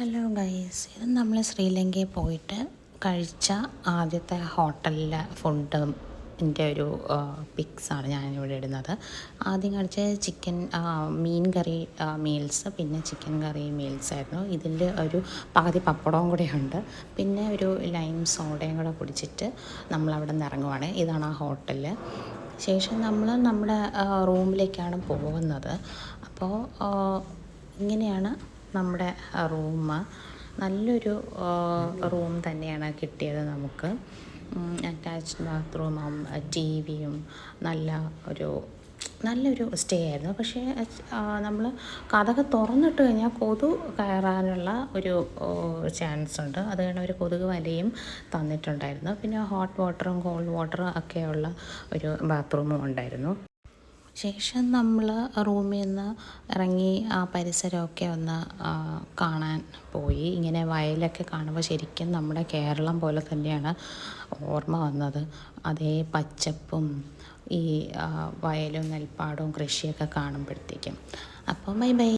Hello guys, ഇത് നമ്മൾ ശ്രീലങ്കയിൽ പോയിട്ട് കഴിച്ച ആദ്യത്തെ ഹോട്ടലിലെ ഫുഡിൻ്റെ ഒരു പിക്സാണ് ഞാനിവിടെ ഇടുന്നത്. ആദ്യം കഴിച്ച ചിക്കൻ മീൻ കറി മീൽസ്, പിന്നെ ചിക്കൻ കറി മീൽസ് ആയിരുന്നു. ഇതിൽ ഒരു പകുതി പപ്പടവും കൂടെ ഉണ്ട്, പിന്നെ ഒരു ലൈം സോഡയും കൂടെ കുടിച്ചിട്ട് നമ്മളവിടെ നിന്ന് ഇറങ്ങുവാണ്. ഇതാണ് ആ ഹോട്ടൽ. ശേഷം നമ്മൾ നമ്മുടെ റൂമിലേക്കാണ് പോകുന്നത്. അപ്പോൾ ഇങ്ങനെയാണ് നമ്മുടെ റൂം. നല്ലൊരു റൂം തന്നെയാണ് കിട്ടിയത് നമുക്ക്. അറ്റാച്ച്ഡ് ബാത്റൂമും ടിവിയും നല്ലൊരു സ്റ്റേ ആയിരുന്നു. പക്ഷേ നമ്മൾ കതക് തുറന്നിട്ട് കഴിഞ്ഞാൽ കൊതു കയറാനുള്ള ഒരു ചാൻസ് ഉണ്ട്. അത് കാരണം ഒരു കൊതുക് വലയും തന്നിട്ടുണ്ടായിരുന്നു. പിന്നെ ഹോട്ട് വാട്ടറും കോൾഡ് വാട്ടറും ഒക്കെയുള്ള ഒരു ബാത്റൂമും ഉണ്ടായിരുന്നു. ശേഷം നമ്മൾ റൂമിൽ നിന്ന് ഇറങ്ങി ആ പരിസരമൊക്കെ ഒന്ന് കാണാൻ പോയി. ഇങ്ങനെ വയലൊക്കെ കാണുമ്പോൾ ശരിക്കും നമ്മുടെ കേരളം പോലെ തന്നെയാണ് ഓർമ്മ വന്നത്. അതേ പച്ചപ്പും ഈ വയലും നെൽപ്പാടവും കൃഷിയൊക്കെ കാണുമ്പോഴത്തേക്കും. അപ്പോൾ ബൈ ബൈ.